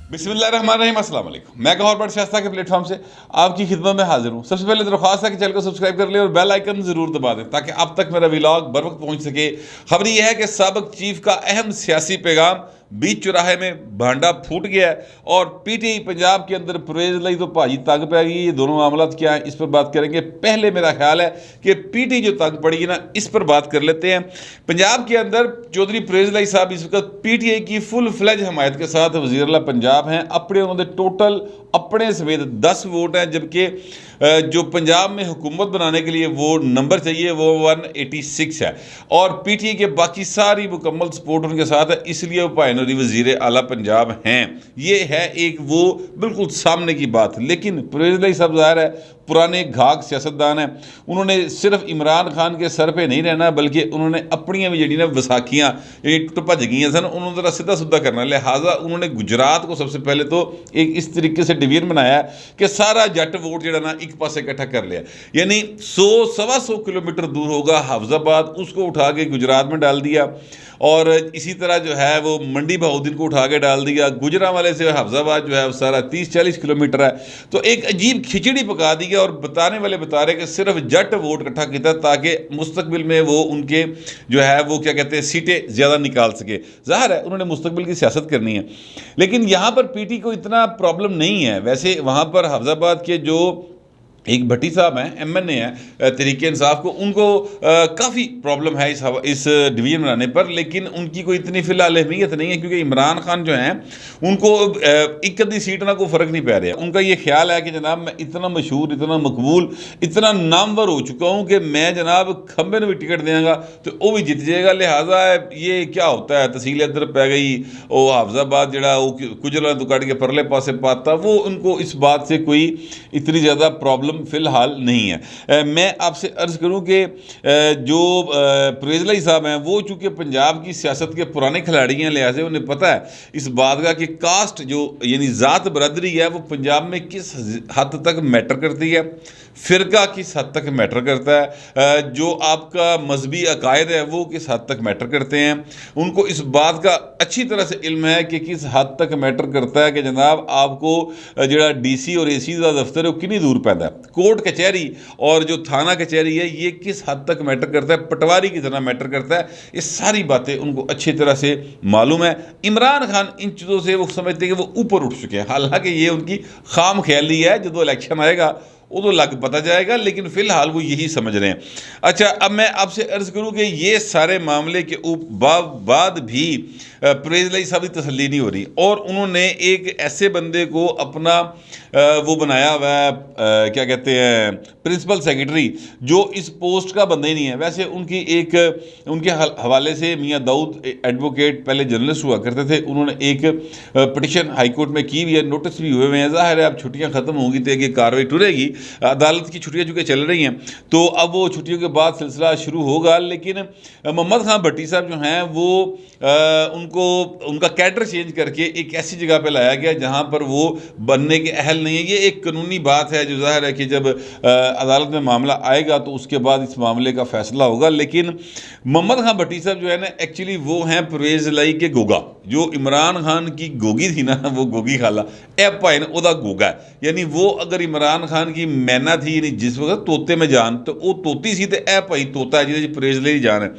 बिस्मिल्लाहिर्रहमानिर्रहीम, अस्सलाम वालेकुम। मैं गौहर बट शास्ता के प्लेटफॉर्म से आपकी खिदमत में हाजिर हूँ। सबसे पहले दरख्वास्त है कि चैनल को सब्सक्राइब कर ले और बेल आइकन ज़रूर दबा दें ताकि अब तक मेरा व्लॉग बर वक्त पहुँच सके। खबर यह है कि साबिक चीफ का अहम सियासी पैगाम बीच चौराहे में भांडा फूट गया है और पीटीआई पंजाब के अंदर परवेज़ लई तो भाजी तंग पै गई। ये दोनों मामला क्या है, इस पर बात करेंगे। पहले मेरा ख्याल है कि पीटीआई जो तंग पड़ी है ना, इस पर बात कर लेते हैं। पंजाब के अंदर चौधरी परवेज़ लई साहब इस वक्त पीटीआई की फुल फ्लैज हमायत के साथ वज़ीर आला पंजाब हैं। अपने उन्होंने टोटल अपने समेत 10 वोट हैं, जबकि जो पंजाब में हुकूमत बनाने के लिए वो नंबर चाहिए वो 186 है और पीटीआई के बाकी सारी मुकम्मल सपोर्ट उनके साथ है, इसलिए वो भाईनूरी वज़ीर आला पंजाब हैं। ये है एक वो बिल्कुल सामने की बात। लेकिन परवेज़ लई साहब ज़ाहिर है पुराने घाक सियासतदान हैं, उन्होंने सिर्फ इमरान खान के सर पे नहीं रहना बल्कि उन्होंने अपनी भी जी विसाखियाँ टुट भज गई सन, उन्होंने ज़रा सीधा सुधा करना। लिहाजा उन्होंने गुजरात को सबसे पहले तो एक इस तरीके से डिवीजन बनाया कि सारा जट वोट जो ना एक पासे इकट्ठा कर लिया, यानी 100-125 किलोमीटर दूर होगा हाफजाबाद, उसको उठा के गुजरात में डाल दिया। और इसी तरह जो है वो मंडी बहाउद्दीन को उठा के डाल दिया। गुजरांवाले से हाफजाबाद जो है वो सारा 30-40 किलोमीटर है। तो एक अजीब खिचड़ी पका दी है और बताने वाले बता रहे कि सिर्फ जट वोट इकट्ठा किया ताकि मुस्तकबिल में वो उनके जो है वो क्या कहते हैं सीटें ज़्यादा निकाल सके। ज़ाहिर है उन्होंने मुस्तकबिल की सियासत करनी है, लेकिन यहाँ पर पीटी को इतना प्रॉब्लम नहीं है। वैसे वहाँ पर हाफजाबाद के जो एक भट्टी साहब हैं, एमएनए हैं तहरीक इंसाफ को, उनको काफ़ी प्रॉब्लम है इस डिवीजन बनाने पर, लेकिन उनकी कोई इतनी फ़िलहाल अहमियत नहीं है क्योंकि इमरान खान जो हैं उनको एक आधी सीट ना कोई फ़र्क नहीं पै रहा। उनका ये ख्याल है कि जनाब मैं इतना मशहूर, इतना मकबूल, इतना नामवर हो चुका हूँ कि मैं जनाब खंबे में भी टिकट देंगे तो वो भी जीत जाएगा। लिहाजा ये क्या होता है, तहसील इधर पै गई, वो हाफजाबाद जरा वो कुजला तो कट के परले पासे पाता, वो उनको इस बात से कोई इतनी ज़्यादा प्रॉब्लम फिलहाल नहीं है। मैं आपसे अर्ज़ करूं कि जो परवेज़ लई साहब हैं वो चूँकि पंजाब की सियासत के पुराने खिलाड़ी हैं, लिहाजा उन्हें पता है इस बात का कि कास्ट जो यानी ज़ात बरदरी है वो पंजाब में किस हद तक मैटर करती है, फ़िरका किस हद तक मैटर करता है, जो आपका मजहबी अकायद है वो किस हद तक मैटर करते हैं। उनको इस बात का अच्छी तरह से इल्म है कि किस हद तक मैटर करता है कि जनाब आपको जो डीसी और एसी का दफ्तर है वो कितनी दूर पैदा है, कोर्ट कचहरी और जो थाना कचहरी है ये किस हद तक मैटर करता है, पटवारी की तरह मैटर करता है। ये सारी बातें उनको अच्छी तरह से मालूम है। इमरान खान इन चीज़ों से वो समझते हैं कि वो ऊपर उठ चुके हैं, हालांकि ये उनकी खाम ख्याली है। जब इलेक्शन आएगा वो तो लग पता जाएगा, लेकिन फ़िलहाल वो यही समझ रहे हैं। अच्छा, अब मैं आपसे अर्ज़ करूं कि ये सारे मामले के बाद भी परवेज़ लई साहब की तसल्ली नहीं हो रही और उन्होंने एक ऐसे बंदे को अपना वो बनाया हुआ है, क्या कहते हैं, प्रिंसिपल सेक्रेटरी, जो इस पोस्ट का बंदा ही नहीं है। वैसे उनकी एक उनके हवाले से मियाँ दाऊद एडवोकेट पहले जर्नलिस्ट हुआ करते थे, उन्होंने एक पटिशन हाई कोर्ट में की हुई है, नोटिस भी हुए हैं। ज़ाहिर है अब छुट्टियाँ ख़त्म होंगी तो ये कार्रवाई टुरेगी। अदालत की छुट्टियाँ चूँकि चल रही हैं तो अब वो छुट्टियों के बाद सिलसिला शुरू होगा। लेकिन मोहम्मद खान भट्टी साहब जो हैं वो उनको उनका कैडर चेंज करके एक ऐसी जगह पे लाया गया जहाँ पर वो बनने के अहल नहीं है। ये एक कानूनी बात है जो ज़ाहिर है कि जब अदालत में मामला आएगा तो उसके बाद इस मामले का फैसला होगा। लेकिन मोहम्मद खान भट्टी साहब जो है ना, एक्चुअली वो हैं परवेज़ लई के गोगा। जो इमरान खान की गोगी थी ना, वो गोगी खाला ए भाई ने ओदा गोगा है, यानी वो अगर इमरान खान की मैना थी, यानी जिस वक्त तोते में जान, तो वो तोती सी तो ए भाई तोता है जिसे परवेज़ लई जान है।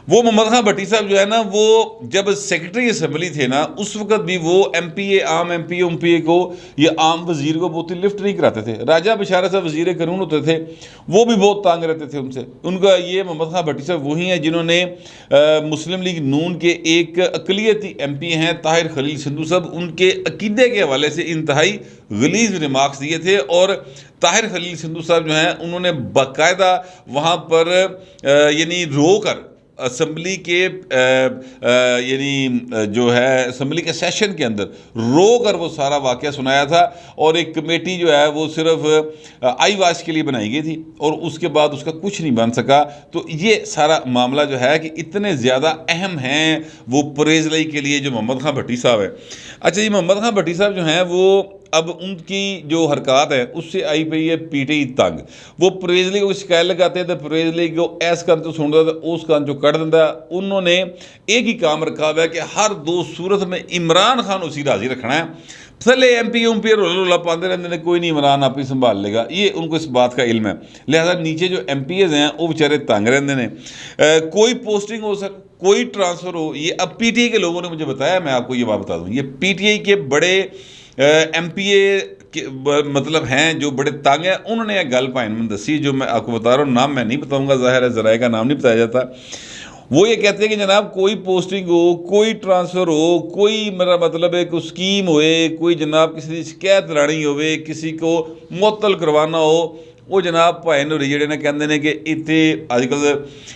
वो मोहम्मद खान भट्टी साहब जो है ना, वो जब सेक्रेटरी असम्बली थे ना उस वक्त भी वो एमपीए आम एमपीए को या आम वजीर को बहुत ही लिफ्ट नहीं कराते थे। राजा बशारत साहब वजीर कानून होते थे, वो भी बहुत तंग रहते थे उनसे। उनका ये मोहम्मद खान भट्टी साहब वही हैं जिन्होंने मुस्लिम लीग नून के एक अक़लियती एमपी हैं ताहिर खलील संधू साहब, उनके अकीदे के हवाले से इंतहाई गलीज़ रिमार्क्स दिए थे। और ताहिर खलील संधू साहब जो हैं उन्होंने बाकायदा वहाँ पर यानी रो कर असम्बली के यानी जो है असम्बली के सेशन के अंदर रो कर वो सारा वाक़या सुनाया था। और एक कमेटी जो है वो सिर्फ आई वाश के लिए बनाई गई थी और उसके बाद उसका कुछ नहीं बन सका। तो ये सारा मामला जो है कि इतने ज़्यादा अहम हैं वो परवेज़ लई के लिए जो मोहम्मद खान भट्टी साहब है। अच्छा, ये मोहम्मद खान भट्टी साहब जो हैं वो अब उनकी जो हरकत है उससे आई पई है पीटीआई तंग। वो परवेज़ लई को शिकायत लगाते हैं तो परवेज़ लई को ऐस कान तो सुन रहा था उस कान जो कट दिता। उन्होंने एक ही काम रखा हुआ है कि हर दो सूरत में इमरान खान उसी राज़ी रखना है। थले MP रोला पाते रहते हैं, कोई नहीं इमरान आप ही संभाल लेगा, ये उनको इस बात का इल्म है। लिहाजा नीचे जो MPs हैं वो बेचारे तंग रहते हैं। कोई पोस्टिंग हो कोई ट्रांसफ़र हो, ये अब PTI के लोगों ने मुझे बताया, मैं आपको ये बात बता दूँ, ये PTI के बड़े MPA के मतलब हैं जो बड़े तंग हैं, उन्होंने यह गल भाई मैंने दसी जो मैं आपको बता रहा हूँ, नाम मैं नहीं बताऊँगा, ज़ाहिर है ज़राए का नाम नहीं बताया जाता। वो ये कहते हैं कि जनाब कोई पोस्टिंग हो, कोई ट्रांसफ़र हो, कोई मेरा मतलब है कोई स्कीम होए, कोई जनाब किसी की शिकायत लानी हो, किसी को मुअत्तल करवाना हो, वो जनाब भाई नूरी जेडे ने कहते हैं कि इतने अजकल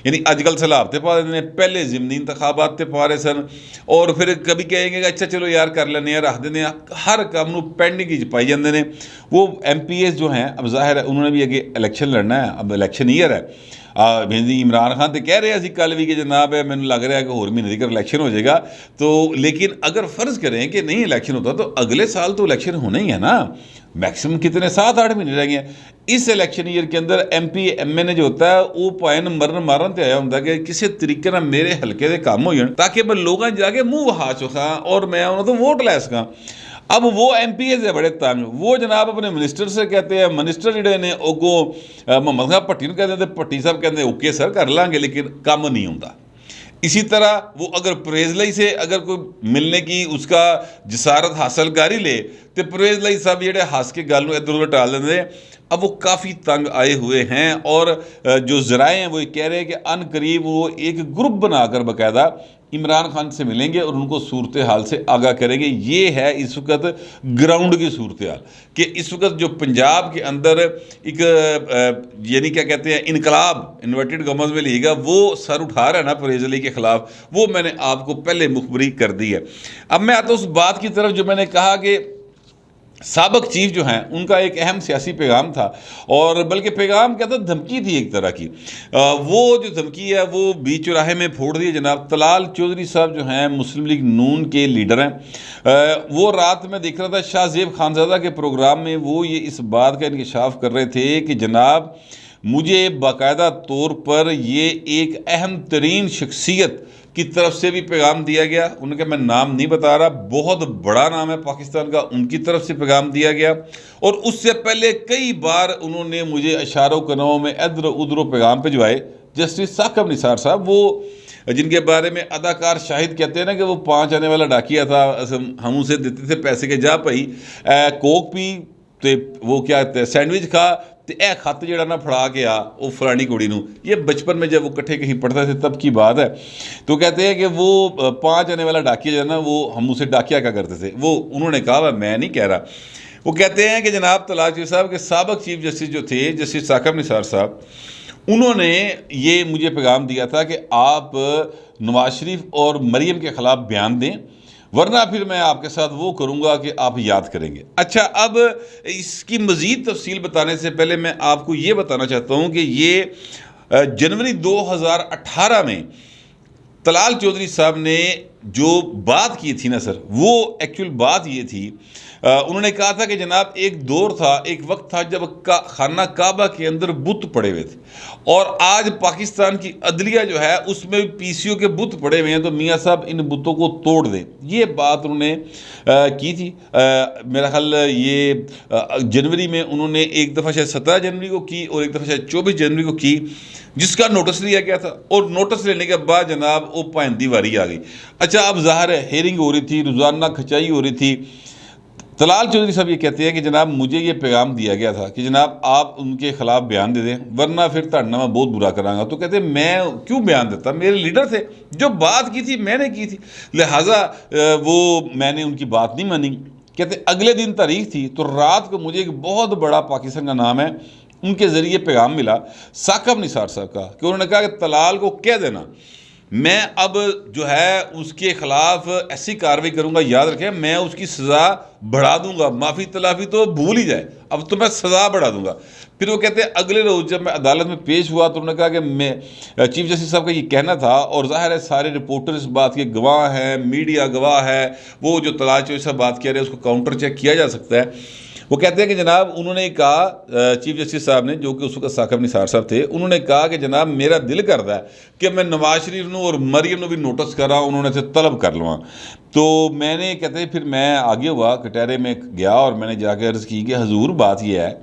यानी अजकल सलाब ते पा देते हैं, पहले ज़िमनी इंतखाबात ते पा रहे सन, और फिर कभी कहेंगे कि अच्छा चलो यार कर लेने, रख देने, हर काम पेंडिंग ही पाई जाते हैं। वो MPs जो हैं, अब ज़ाहिर है उन्होंने भी अगे इलैक्शन लड़ना है, अब इलैक्शन ईयर है। इमरान खान तो कह रहे हैं कल भी कि जनाब है मैंने लग रहा है कि होर महीने तक इलैक्शन हो जाएगा, तो लेकिन अगर फ़र्ज़ करें कि नहीं इलैक्शन होता तो अगले साल तो इलैक्शन होना ही है ना, मैक्सिमम कितने 7-8 महीने रह गए हैं। इस इलैक्शन ईयर के अंदर MP MNA जो होता है वो भाएं मरन मारन तो आया होंगे कि किसी तरीके ना मेरे हल्के के काम हो जाए ताकि मैं लोगों जाके मुँह वहा चुका और मैं उन्होंने तो वोट लै सका। अब वो MPs है बड़े तंग, वो जनाब अपने मिनिस्टर से कहते हैं, मिनिस्टर जोड़े ने अगों मोहम्मद साहब भट्टी कहते हैं, भट्टी साहब कहते हैं ओके सर कर लांगे, लेकिन काम नहीं होता। इसी तरह वो अगर परवेज़ लई से अगर कोई मिलने की उसका जसारत हासिल कर ही ले तो परवेज़ लई साहब जेडे हंस के गल इधर उधर टाल देंगे। अब वो काफ़ी तंग आए हुए हैं और जो ज़राए हैं वो ये कह रहे हैं कि अन करीब वो एक ग्रुप बनाकर बाकायदा इमरान खान से मिलेंगे और उनको सूरत हाल से आगाह करेंगे। ये है इस वक्त ग्राउंड की सूरत हाल कि इस वक्त जो पंजाब के अंदर एक यानी क्या कहते हैं इनकलाब इन्वर्टेड कॉमर्स में लिएगा वो सर उठा रहा है ना परवेज़ अली के ख़िलाफ़, वो मैंने आपको पहले मुखबरी कर दी है। अब मैं आता उस बात की तरफ जो मैंने कहा कि साबिक चीफ जो हैं उनका एक अहम सियासी पैगाम था, और बल्कि पैगाम क्या था, धमकी थी एक तरह की। वो जो धमकी है वो बीच चौराहे में फोड़ दी। जनाब तलाल चौधरी साहब जो हैं मुस्लिम लीग नून के लीडर हैं, वो रात में देख रहा था शाह ज़ेब खानज़ादा के प्रोग्राम में, वो ये इस बात का इंकशाफ कर रहे थे कि जनाब मुझे बाकायदा तौर पर ये एक अहम तरीन शख्सियत की तरफ से भी पैगाम दिया गया। उनका मैं नाम नहीं बता रहा, बहुत बड़ा नाम है पाकिस्तान का, उनकी तरफ से पैगाम दिया गया। और उससे पहले कई बार उन्होंने मुझे इशारों कनाओं में इधर उधर पैगाम भिजवाए। जस्टिस साकिब निसार साहब, वो जिनके बारे में अदाकार शाहिद कहते हैं ना कि वो 5 आने वाला डाकिया था, हम उसे देते थे पैसे के जा भाई कोक पी तो वो क्या सैंडविच खा तो यह खत जड़ा ना फड़ा के आ वो फलानी कुड़ी नूं। ये बचपन में जब वो कट्ठे कहीं पढ़ते थे तब की बात है। तो कहते हैं कि वो 5 आने वाला डाकिया जो है ना, वो हम उसे डाकिया क्या करते थे, वो उन्होंने कहा मैं नहीं कह रहा। वो कहते हैं कि जनाब तलाल चौधरी साहब के साबिक चीफ जस्टिस जो थे जस्टिस साकिब निसार साहब, उन्होंने ये मुझे पैगाम दिया था कि आप नवाज शरीफ और मरीम के ख़िलाफ़ बयान दें, वरना फिर मैं आपके साथ वो करूँगा कि आप याद करेंगे। अच्छा, अब इसकी मज़ीद तफसील बताने से पहले मैं आपको ये बताना चाहता हूँ कि ये जनवरी 2018 में तलाल चौधरी साहब ने जो बात की थी ना सर, वो एक्चुअल बात ये थी, उन्होंने कहा था कि जनाब एक दौर था, एक वक्त था जब खाना काबा के अंदर बुत पड़े हुए थे, और आज पाकिस्तान की अदलिया जो है उसमें PCO के बुत पड़े हुए हैं, तो मियाँ साहब इन बुतों को तोड़ दें। ये बात उन्होंने की थी। मेरा ख्याल ये जनवरी में उन्होंने एक दफ़ा शायद 17 जनवरी को की और एक दफ़ा शायद 24 जनवरी को की, जिसका नोटिस लिया गया था, और नोटिस लेने के बाद जनाब वो पाइंदी वारी आ गई। अच्छा, अब ज़ाहिर है हेयरिंग हो रही थी, रोज़ाना खचाई हो रही थी। तलाल चौधरी साहब ये कहते हैं कि जनाब मुझे ये पैगाम दिया गया था कि जनाब आप उनके ख़िलाफ़ बयान दे दें, वरना फिर धड़ना मैं बहुत बुरा करांगा। तो कहते हैं मैं क्यों बयान देता, मेरे लीडर थे, जो बात की थी मैंने की थी, लिहाजा वो मैंने उनकी बात नहीं मानी। कहते अगले दिन तारीख थी तो रात को मुझे एक बहुत बड़ा पाकिस्तान का नाम है उनके ज़रिए पैगाम मिला साकिब निसार साहब का, कि उन्होंने कहा कि तलाल को कह देना मैं अब जो है उसके ख़िलाफ़ ऐसी कार्रवाई करूंगा, याद रखें मैं उसकी सज़ा बढ़ा दूंगा, माफ़ी तलाफ़ी तो भूल ही जाए, अब तो मैं सज़ा बढ़ा दूंगा। फिर वो कहते हैं अगले रोज़ जब मैं अदालत में पेश हुआ तो उन्होंने कहा कि मैं चीफ जस्टिस साहब का ये कहना था, और ज़ाहिर है सारे रिपोर्टर इस बात के गवाह हैं, मीडिया गवाह है, वो जो तलाल चौधरी साहब बात कह रहे हैं उसको काउंटर चेक किया जा सकता है। وہ کہتے ہیں کہ جناب انہوں نے کہا چیف جسٹس صاحب نے, جو کہ اس وقت ثاقب نثار صاحب تھے, انہوں نے کہا کہ جناب میرا دل کرتا ہے کہ میں نواز شریف نو اور مریم نو بھی نوٹس کر رہا ہوں, انہوں نے سے طلب کر لواں. تو میں نے کہتے ہیں پھر میں آگے ہوا, کٹہرے میں گیا اور میں نے جا کے عرض کی کہ حضور بات یہ ہے,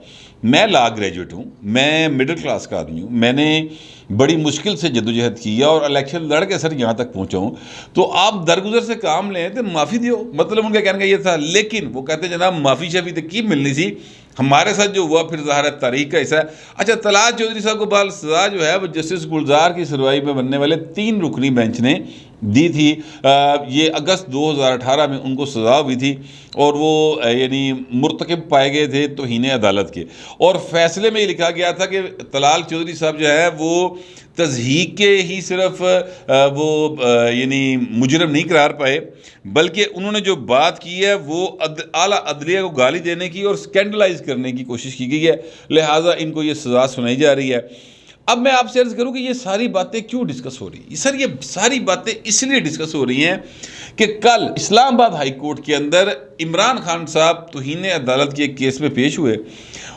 میں لا گریجویٹ ہوں, میں مڈل کلاس کا آدمی ہوں, میں نے بڑی مشکل سے جدوجہد کی اور الیکشن لڑ کے سر یہاں تک پہنچا ہوں, تو آپ درگزر سے کام لیں تو معافی دیو. مطلب ان کا کہنے کا یہ تھا. لیکن وہ کہتے ہیں جناب معافی شافی تو کی ملنی سی, ہمارے ساتھ جو ہوا پھر ظاہر ہے تاریخ کا حصہ ہے. اچھا, طلعت چودھری صاحب کو بال سزا جو ہے وہ جسٹس گلزار کی سروائی میں بننے والے 3 رکنی بینچ نے دی تھی. یہ اگست 2018 میں ان کو سزا ہوئی تھی اور وہ یعنی مرتکب پائے گئے تھے توہین عدالت کے, اور فیصلے میں یہ لکھا گیا تھا کہ طلعت چودھری صاحب جو ہے وہ تضحیک کے ہی صرف وہ یعنی مجرم نہیں قرار پائے, بلکہ انہوں نے جو بات کی ہے وہ اعلیٰ عدلیہ کو گالی دینے کی اور اسکینڈلائز کرنے کی کوشش کی گئی ہے, لہٰذا ان کو یہ سزا سنائی جا رہی ہے. اب میں آپ سے عرض کروں کہ یہ ساری باتیں کیوں ڈسکس ہو رہی ہیں؟ سر یہ ساری باتیں اس لیے ڈسکس ہو رہی ہیں کہ کل اسلام آباد ہائی کورٹ کے اندر عمران خان صاحب توہین عدالت کے ایک کیس میں پیش ہوئے,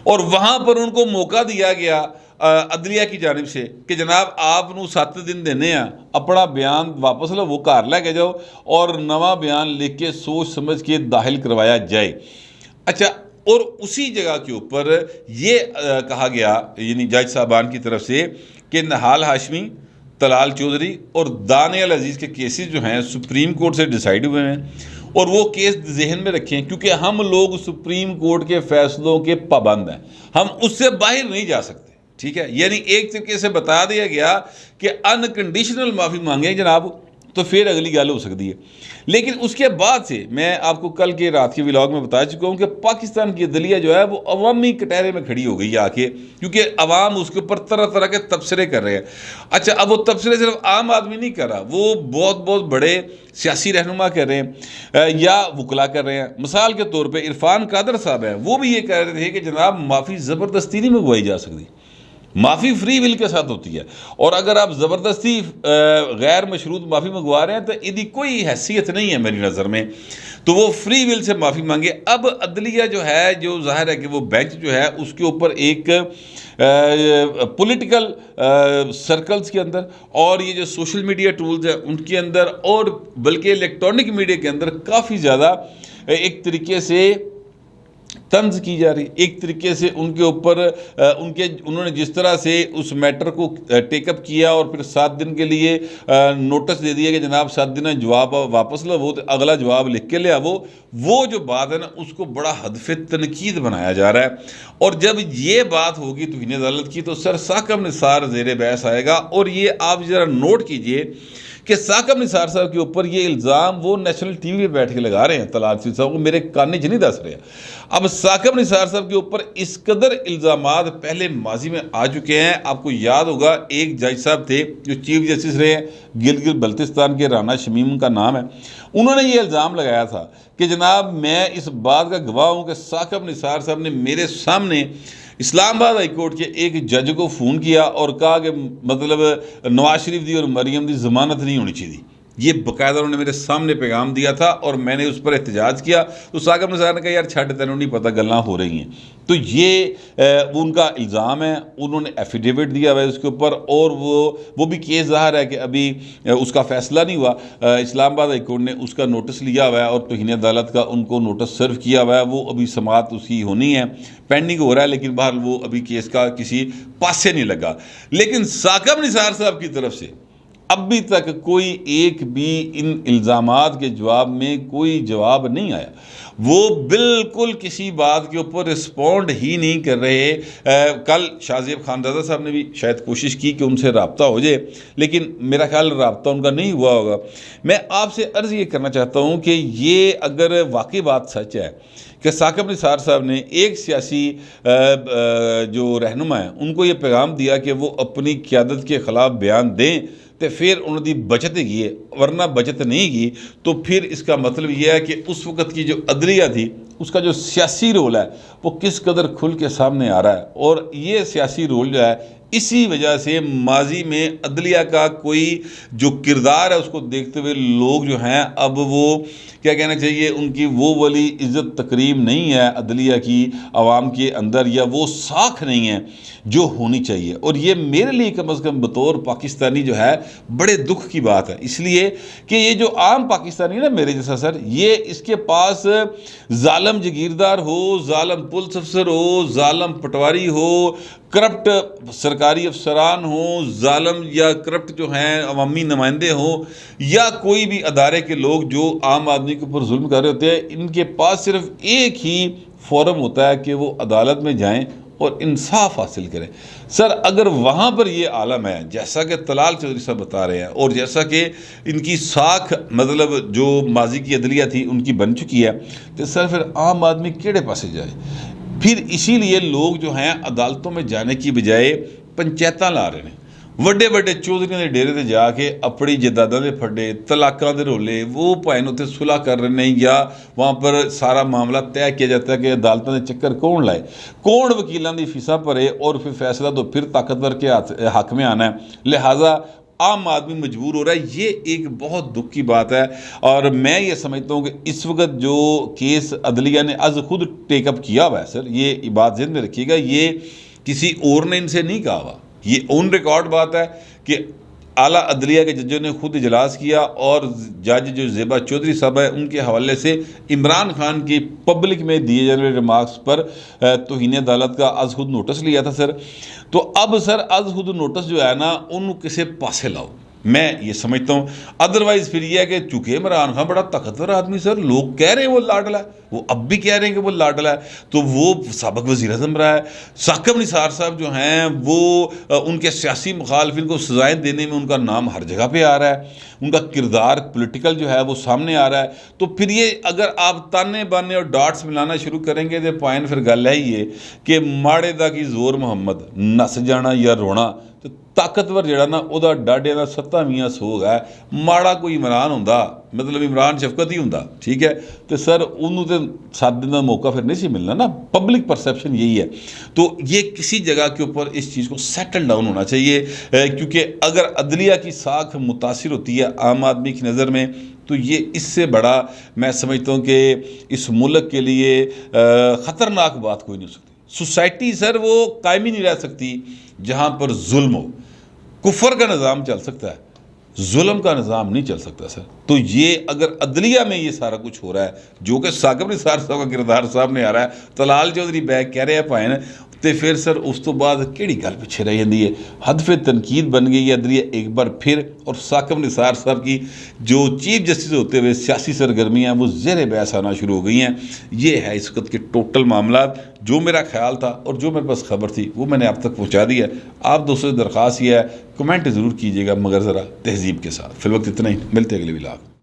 اور وہاں پر ان کو موقع دیا گیا عدلیہ کی جانب سے کہ جناب آپ نو 7 دن دینے ہیں, اپنا بیان واپس لو, وہ گھر لے کے جاؤ اور نواں بیان لکھ کے سوچ سمجھ کے داخل کروایا جائے. اچھا, اور اسی جگہ کے اوپر یہ کہا گیا یعنی جج صاحبان کی طرف سے کہ نہال ہاشمی, طلال چودھری اور دانیال عزیز کے کیسز جو ہیں سپریم کورٹ سے ڈیسائیڈ ہوئے ہیں, اور وہ کیس ذہن میں رکھیں کیونکہ ہم لوگ سپریم کورٹ کے فیصلوں کے پابند ہیں, ہم اس سے باہر نہیں جا سکتے. ٹھیک ہے, یعنی ایک طریقے سے بتا دیا گیا کہ انکنڈیشنل معافی مانگیں جناب تو پھر اگلی گل ہو سکتی ہے. لیکن اس کے بعد سے میں آپ کو کل کے رات کے ولاگ میں بتا چکا ہوں کہ پاکستان کی عدلیہ جو ہے وہ عوامی کٹہرے میں کھڑی ہو گئی آ کے, کیونکہ عوام اس کے اوپر طرح طرح کے تبصرے کر رہے ہیں. اچھا, اب وہ تبصرے صرف عام آدمی نہیں کر رہا, وہ بہت بہت بڑے سیاسی رہنما کر رہے ہیں یا وکلا کر رہے ہیں. مثال کے طور پہ عرفان قادر صاحب ہیں, وہ بھی یہ کہہ رہے تھے کہ جناب معافی زبردستی نہیں منگوائی جا سکتی, معافی فری ول کے ساتھ ہوتی ہے, اور اگر آپ زبردستی غیر مشروط معافی منگوا رہے ہیں تو ادھی کوئی حیثیت نہیں ہے میری نظر میں, تو وہ فری ول سے معافی مانگے. اب عدلیہ جو ہے, جو ظاہر ہے کہ وہ بینچ جو ہے اس کے اوپر ایک پولیٹیکل سرکلز کے اندر اور یہ جو سوشل میڈیا ٹولز ہیں ان کے اندر, اور بلکہ الیکٹرانک میڈیا کے اندر کافی زیادہ ایک طریقے سے طنز کی جا رہی, ایک طریقے سے ان کے اوپر انہوں نے جس طرح سے اس میٹر کو ٹیک اپ کیا اور پھر 7 دن کے لیے نوٹس دے دیا کہ جناب 7 دن جواب واپس لو, وہ اگلا جواب لکھ کے لے آو, وہ جو بات ہے نا اس کو بڑا ہدف تنقید بنایا جا رہا ہے. اور جب یہ بات ہوگی توہین عدالت کی تو سر ثاقب نثار زیر بحث آئے گا. اور یہ آپ ذرا نوٹ کیجئے کہ ثاقب نثار صاحب کے اوپر یہ الزام وہ نیشنل ٹی وی پہ بیٹھ کے لگا رہے ہیں, طلعت چودھری صاحب کو میرے کانے چ نہیں دس رہے. اب ثاقب نثار صاحب کے اوپر اس قدر الزامات پہلے ماضی میں آ چکے ہیں. آپ کو یاد ہوگا ایک جج صاحب تھے جو چیف جسٹس رہے ہیں, گلگت بلتستان کے رانا شمیم کا نام ہے, انہوں نے یہ الزام لگایا تھا کہ جناب میں اس بات کا گواہ ہوں کہ ثاقب نثار صاحب نے میرے سامنے اسلام آباد ہائی کورٹ کے ایک جج کو فون کیا اور کہا کہ مطلب نواز شریف دی اور مریم دی ضمانت نہیں ہونی چاہیے. یہ باقاعدہ انہوں نے میرے سامنے پیغام دیا تھا اور میں نے اس پر احتجاج کیا. تو ثاقب نثار نے کہا یار چھڈ, تینوں نہیں پتہ گلاں ہو رہی ہیں. تو یہ ان کا الزام ہے, انہوں نے ایفیڈیوٹ دیا ہوا ہے اس کے اوپر, اور وہ بھی کیس ظاہر ہے کہ ابھی اس کا فیصلہ نہیں ہوا. اسلام آباد ہائی کورٹ نے اس کا نوٹس لیا ہوا ہے اور توہین عدالت کا ان کو نوٹس سرو کیا ہوا ہے. وہ ابھی سماعت اس کی ہونی ہے, پینڈنگ ہو رہا ہے, لیکن بہرحال وہ ابھی کیس کا کسی پاسے نہیں لگا. لیکن ثاقب نثار صاحب کی طرف سے ابھی تک کوئی ایک بھی ان الزامات کے جواب میں کوئی جواب نہیں آیا. وہ بالکل کسی بات کے اوپر رسپونڈ ہی نہیں کر رہے. کل شاہ زیب خانزادہ صاحب نے بھی شاید کوشش کی کہ ان سے رابطہ ہو جائے, لیکن میرا خیال رابطہ ان کا نہیں ہوا ہوگا. میں آپ سے عرض یہ کرنا چاہتا ہوں کہ یہ اگر واقعی بات سچ ہے کہ ثاقب نثار صاحب نے ایک سیاسی جو رہنما ہیں ان کو یہ پیغام دیا کہ وہ اپنی قیادت کے خلاف بیان دیں تو پھر انہوں نے بچت کی ہے, ورنہ بچت نہیں کی, تو پھر اس کا مطلب یہ ہے کہ اس وقت کی جو عدلیہ تھی اس کا جو سیاسی رول ہے وہ کس قدر کھل کے سامنے آ رہا ہے. اور یہ سیاسی رول جو ہے اسی وجہ سے ماضی میں عدلیہ کا کوئی جو کردار ہے اس کو دیکھتے ہوئے لوگ جو ہیں اب وہ کیا کہنا چاہیے ان کی وہ والی عزت تکریم نہیں ہے عدلیہ کی عوام کے اندر، یا وہ ساکھ نہیں ہے جو ہونی چاہیے. اور یہ میرے لیے کم از کم بطور پاکستانی جو ہے بڑے دکھ کی بات ہے، اس لیے کہ یہ جو عام پاکستانی ہے نا میرے جیسا سر، یہ اس کے پاس ظالم جگیردار ہو، ظالم پولیس افسر ہو، ظالم پٹواری ہو، کرپٹ سرکاری افسران ہوں، ظالم یا کرپٹ جو ہیں عوامی نمائندے ہوں، یا کوئی بھی ادارے کے لوگ جو عام آدمی کے اوپر ظلم کر رہے ہوتے ہیں، ان کے پاس صرف ایک ہی فورم ہوتا ہے کہ وہ عدالت میں جائیں اور انصاف حاصل کریں. سر اگر وہاں پر یہ عالم ہے جیسا کہ طلال چودھری صاحب بتا رہے ہیں، اور جیسا کہ ان کی ساکھ مطلب جو ماضی کی عدلیہ تھی ان کی بن چکی ہے، تو سر پھر عام آدمی کیڑے پاسے جائے؟ پھر اسی لیے لوگ جو ہیں عدالتوں میں جانے کی بجائے پنچایتاں لا رہے ہیں، وڈے وڈے چودھریاں دے ڈیرے تے جا کے اپنی جائیداداں دے پھڈے، طلاقاں دے رولے، وہ پائن اتنے صلح کر رہے ہیں، یا وہاں پر سارا معاملہ طے کیا جاتا ہے کہ عدالتوں دے چکر کون لائے، کون وکیلاں دی فیساں بھرے، اور پھر فیصلہ تو پھر طاقتور کے حق میں آنا ہے. لہٰذا عام آدمی مجبور ہو رہا ہے. یہ ایک بہت دکھ کی بات ہے، اور میں یہ سمجھتا ہوں کہ اس وقت جو کیس عدلیہ نے از خود ٹیک اپ کیا ہوا ہے سر، یہ بات ذہن میں رکھیے گا، یہ کسی اور نے ان سے نہیں کہا ہوا، یہ اون ریکارڈ بات ہے کہ اعلیٰ عدلیہ کے ججوں نے خود اجلاس کیا، اور جج جو زیبا چودھری صاحب ہے ان کے حوالے سے عمران خان کی پبلک میں دیے جانے والے ریمارکس پر توہین عدالت کا از خود نوٹس لیا تھا سر. تو اب سر از خود نوٹس جو ہے نا ان کسے پاسے لاؤ، میں یہ سمجھتا ہوں. ادروائز پھر یہ ہے کہ چونکہ عمران خان بڑا طاقتور آدمی سر، لوگ کہہ رہے ہیں وہ لاڈلا ہے، وہ اب بھی کہہ رہے ہیں کہ وہ لاڈلا ہے، تو وہ سابق وزیر اعظم رہا ہے. ثاقب نثار صاحب جو ہیں وہ ان کے سیاسی مخالفین کو سزائیں دینے میں ان کا نام ہر جگہ پہ آ رہا ہے، ان کا کردار پولیٹیکل جو ہے وہ سامنے آ رہا ہے. تو پھر یہ اگر آپ تانے بانے اور ڈاٹس ملانا شروع کریں گے تو پوائنٹ پھر گل ہے یہ کہ ماڑے دا کی زور محمد، نس جانا یا رونا. تو طاقتور جڑا نا وہ ڈاڈے کا 7واں سوگ ہے، ماڑا کوئی عمران ہوندا مطلب عمران شفقت ہی ہوندا، ٹھیک ہے، تو سر انہوں تو 7 دن کا موقع پھر نہیں سی ملنا نا. پبلک پرسیپشن یہی ہے. تو یہ کسی جگہ کے اوپر اس چیز کو سیٹل ڈاؤن ہونا چاہیے، کیونکہ اگر عدلیہ کی ساکھ متاثر ہوتی ہے عام آدمی کی نظر میں، تو یہ اس سے بڑا میں سمجھتا ہوں کہ اس ملک کے لیے خطرناک بات کوئی نہیں ہو سکتی. سوسائٹی سر وہ قائم ہی نہیں رہ سکتی جہاں پر ظلم ہو. کفر کا نظام چل سکتا ہے، ظلم کا نظام نہیں چل سکتا سر. تو یہ اگر عدلیہ میں یہ سارا کچھ ہو رہا ہے جو کہ ثاقب نثار صاحب کا کردار سامنے آ رہا ہے، طلال چودھری بیگ کہہ رہے ہیں پائن، تو پھر سر اس تو بعد کیڑی گل پیچھے رہ جاتی ہے. ہدف تنقید بن گئی ہے عدلیہ ایک بار پھر، اور ثاقب نثار صاحب کی جو چیف جسٹس ہوتے ہوئے سیاسی سرگرمیاں وہ زیر بحث آنا شروع ہو گئی ہیں. یہ ہے اس وقت کے ٹوٹل معاملات. جو میرا خیال تھا اور جو میرے پاس خبر تھی وہ میں نے آپ تک پہنچا دی ہے. آپ دوستوں سے درخواست یہ ہے کمنٹ ضرور کیجیے گا مگر ذرا تہذیب کے ساتھ. فی الوقت اتنا ہی، ملتے اگلے ولاگ.